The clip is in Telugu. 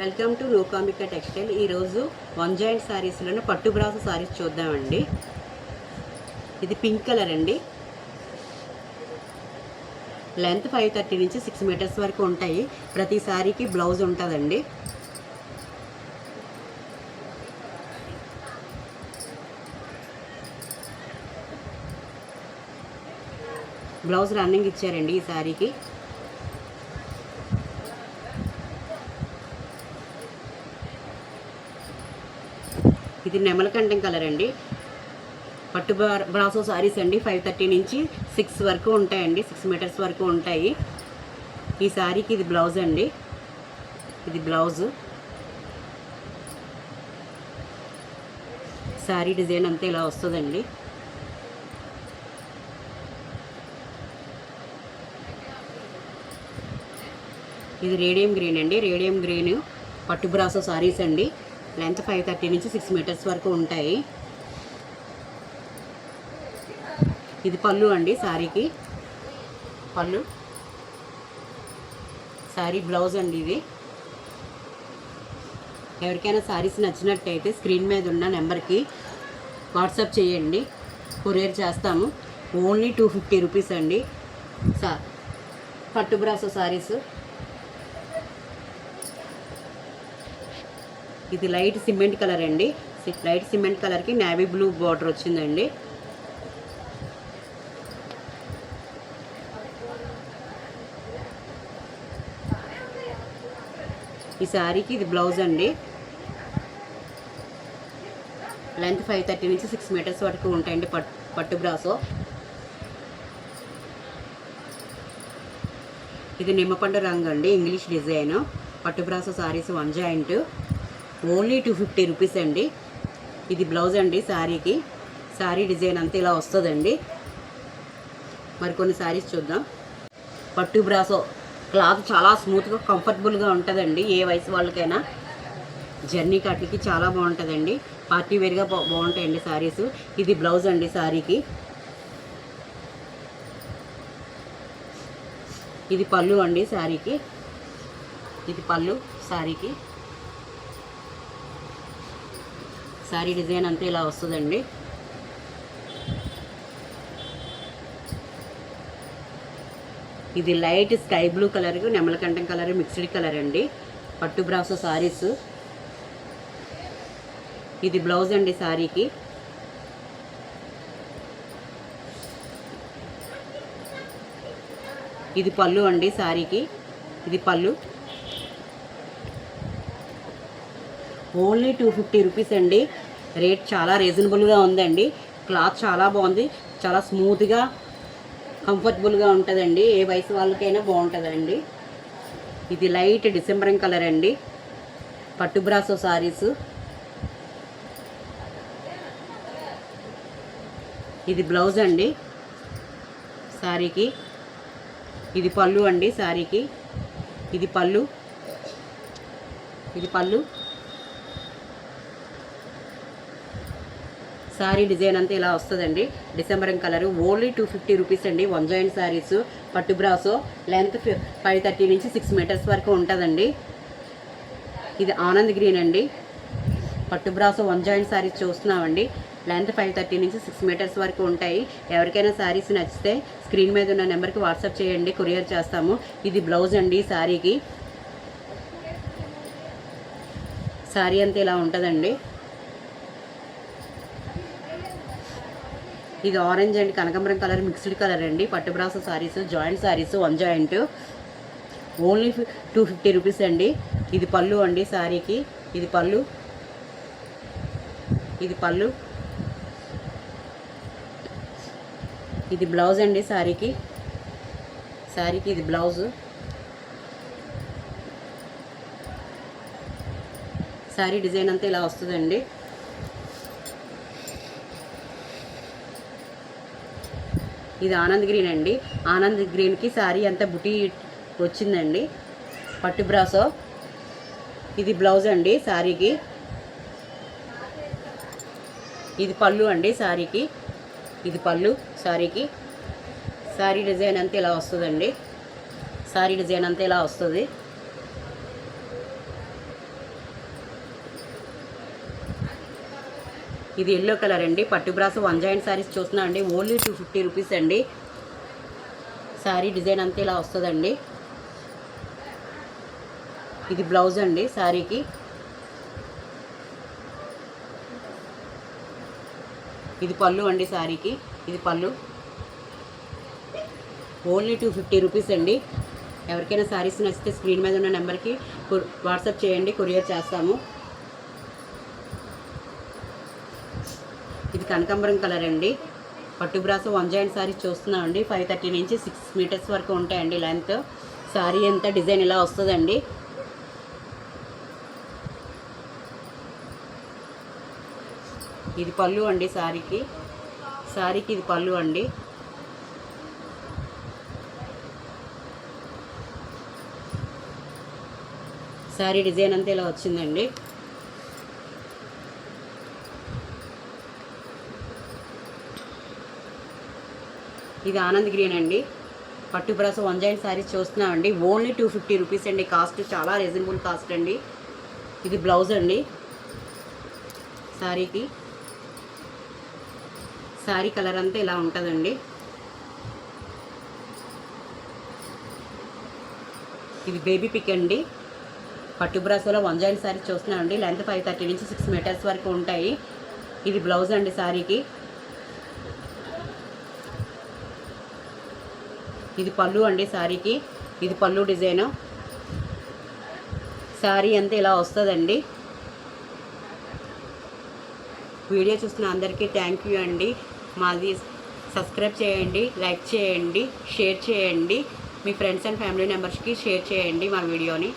Welcome to Lokambika textile. ఈరోజు వన్ జాయింట్ శారీస్లోనే పట్టు బ్రాసో శారీస్ చూద్దామండి. ఇది పింక్ కలర్ అండి. లెంత్ 530 నుంచి 6 మీటర్స్ వరకు ఉంటాయి. ప్రతి శారీకి బ్లౌజ్ ఉంటుందండి. బ్లౌజ్ రన్నింగ్ ఇచ్చారండి ఈ శారీకి. ఇది నెమలకంఠం కలర్ అండి. పట్టు బ్రాసో సారీస్ అండి. 530 నుంచి 6 వరకు ఉంటాయండి. 6 మీటర్స్ వరకు ఉంటాయి. ఈ శారీకి ఇది బ్లౌజ్ అండి. ఇది బ్లౌజు. శారీ డిజైన్ అంతా ఇలా వస్తుందండి. ఇది రేడియం గ్రీన్ అండి. రేడియం గ్రీన్ పట్టు బ్రాసో సారీస్ అండి. లెంత్ 530 నుంచి 6 మీటర్స్ వరకు ఉంటాయి. ఇది పళ్ళు అండి. శారీకి పళ్ళు. శారీ బ్లౌజ్ అండి. ఇది ఎవరికైనా శారీస్ నచ్చినట్టయితే స్క్రీన్ మీద ఉన్న నెంబర్కి వాట్సాప్ చేయండి. కొరియర్ చేస్తాము. ఓన్లీ 250 రూపీస్ అండి. పట్టు బ్రాసో శారీస్. ఇది లైట్ సిమెంట్ కలర్ అండి. లైట్ సిమెంట్ కలర్కి నేవీ బ్లూ బార్డర్ వచ్చిందండి. ఈ శారీకి ఇది బ్లౌజ్ అండి. లెంత్ 530 నుంచి 6 మీటర్స్ వరకు ఉంటాయండి పట్టు బ్రాసో. ఇది నిమ్మపండు రంగు అండి. ఇంగ్లీష్ డిజైన్ పట్టు brasso saris one joint. Only 250 rupees అండి. ఇది బ్లౌజ్ అండి శారీకి. శారీ డిజైన్ అంతా ఇలా వస్తుందండి. మరికొన్ని శారీస్ చూద్దాం. పట్టు బ్రాసో క్లాత్ చాలా స్మూత్గా కంఫర్టబుల్గా ఉంటుందండి. ఏ వయసు వాళ్ళకైనా జర్నీ కట్లకి చాలా బాగుంటుందండి. పార్టీ వేర్గా బాగుంటాయండి శారీస్. ఇది బ్లౌజ్ అండి శారీకి. ఇది పళ్ళు అండి శారీకి. ఇది పళ్ళు శారీకి. శారీ డిజైన్ అంతా ఇలా వస్తుందండి. ఇది లైట్ స్కై బ్లూ కలర్, నెమలకంఠం కలర్ మిక్స్డ్ కలర్ అండి. పట్టు బ్రాసో శారీస్. ఇది బ్లౌజ్ అండి శారీకి. ఇది పళ్ళు అండి శారీకి. ఇది పళ్ళు. ఓన్లీ 250 రూపీస్ అండి. రేట్ చాలా రీజనబుల్గా ఉందండి. క్లాత్ చాలా బాగుంది. చాలా స్మూత్గా కంఫర్టబుల్గా ఉంటుందండి. ఏ వయసు వాళ్ళకైనా బాగుంటుందండి. ఇది లైట్ డిసెంబరం కలర్ అండి. పట్టు బ్రాసో శారీస్. ఇది బ్లౌజ్ అండి శారీకి. ఇది పళ్ళు అండి శారీకి. ఇది పళ్ళు. ఇది పళ్ళు. శారీ డిజైన్ అంతా ఇలా వస్తుందండి. డిసెంబరం కలరు. ఓన్లీ 250 రూపీస్ అండి. వన్ జాయింట్ శారీస్ పట్టు బ్రాసో. లెంత్ 530 నుంచి 6 మీటర్స్ వరకు ఉంటుందండి. ఇది ఆనంద్ గ్రీన్ అండి. పట్టు బ్రాసో వన్ జాయింట్ శారీస్ చూస్తున్నామండి. లెంత్ 530 నుంచి 6 మీటర్స్ వరకు ఉంటాయి. ఎవరికైనా శారీస్ నచ్చితే స్క్రీన్ మీద ఉన్న నెంబర్కి వాట్సాప్ చేయండి. కొరియర్ చేస్తాము. ఇది బ్లౌజ్ అండి శారీకి. శారీ అంతా ఇలా ఉంటుందండి. ఇది ఆరెంజ్ అండ్ కనకాంబరం కలర్ మిక్స్డ్ కలర్ అండి. పట్టు brasso saris joint saris one joint. Only 250 rupees అండి. ఇది పళ్ళు అండి శారీకి. ఇది పళ్ళు. ఇది పళ్ళు. ఇది బ్లౌజ్ అండి శారీకి. శారీకి ఇది బ్లౌజు. శారీ డిజైన్ అంతా ఇలా వస్తుందండి. ఇది ఆనంద్ గ్రీన్ అండి. ఆనంద్ గ్రీన్కి శారీ అంతా బుటీ వచ్చిందండి. పట్టు బ్రాసో. ఇది బ్లౌజ్ అండి శారీకి. ఇది పళ్ళు అండి శారీకి. ఇది పళ్ళు శారీకి. శారీ డిజైన్ అంతా ఇలా వస్తుందండి. శారీ డిజైన్ అంతా ఇలా వస్తుంది. ఇది ఎల్లో కలర్ అండి. పట్టు బ్రాస్ 1 జాయింట్ శారీస్ చూస్తున్నా అండి. ఓన్లీ 250 రూపీస్ అండి. శారీ డిజైన్ అంతా ఇలా వస్తుందండి. ఇది బ్లౌజ్ అండి శారీకి. ఇది పళ్ళు అండి శారీకి. ఇది పళ్ళు. ఓన్లీ 250 రూపీస్ అండి. ఎవరికైనా శారీస్ నచ్చితే స్క్రీన్ మీద ఉన్న నెంబర్కి వాట్సాప్ చేయండి, కొరియర్ చేస్తాము. ఇది కనకాంబరం కలర్ అండి. పట్టు బ్రాస్ 1 జాయింట్ శారీ చూస్తున్నాం అండి. 530 నుంచి 6 మీటర్స్ వరకు ఉంటాయండి లెంత్. శారీ అంతా డిజైన్ ఇలా వస్తుందండి. ఇది పళ్ళు అండి శారీకి. శారీకి ఇది పళ్ళు అండి. శారీ డిజైన్ అంతా ఇలా వచ్చిందండి. ఇది ఆనంద్ గ్రీన్ అండి. పట్టు బ్రాస్ 1 జాయింట్ శారీస్ చూస్తున్నాం అండి. ఓన్లీ 250 రూపీస్ అండి. కాస్ట్ చాలా రీజనబుల్ కాస్ట్ అండి. ఇది బ్లౌజ్ అండి శారీకి. శారీ కలర్ అంతా ఇలా ఉంటుందండి. ఇది బేబీ పిక్ అండి. పట్టు బ్రాస్లో 1 జాయింట్ శారీ చూస్తున్నాం అండి. లెంత్ 530 నుంచి 6 మీటర్స్ వరకు ఉంటాయి. ఇది బ్లౌజ్ అండి శారీకి. ఇది పళ్ళు అండి శారీకి. ఇది పళ్ళు డిజైను. శారీ అంతా ఇలా వస్తుందండి. వీడియో చూస్తున్న అందరికీ థ్యాంక్ యూ అండి. మాది సబ్స్క్రైబ్ చేయండి, లైక్ చేయండి, షేర్ చేయండి. మీ ఫ్రెండ్స్ అండ్ ఫ్యామిలీ మెంబర్స్కి షేర్ చేయండి మా వీడియోని.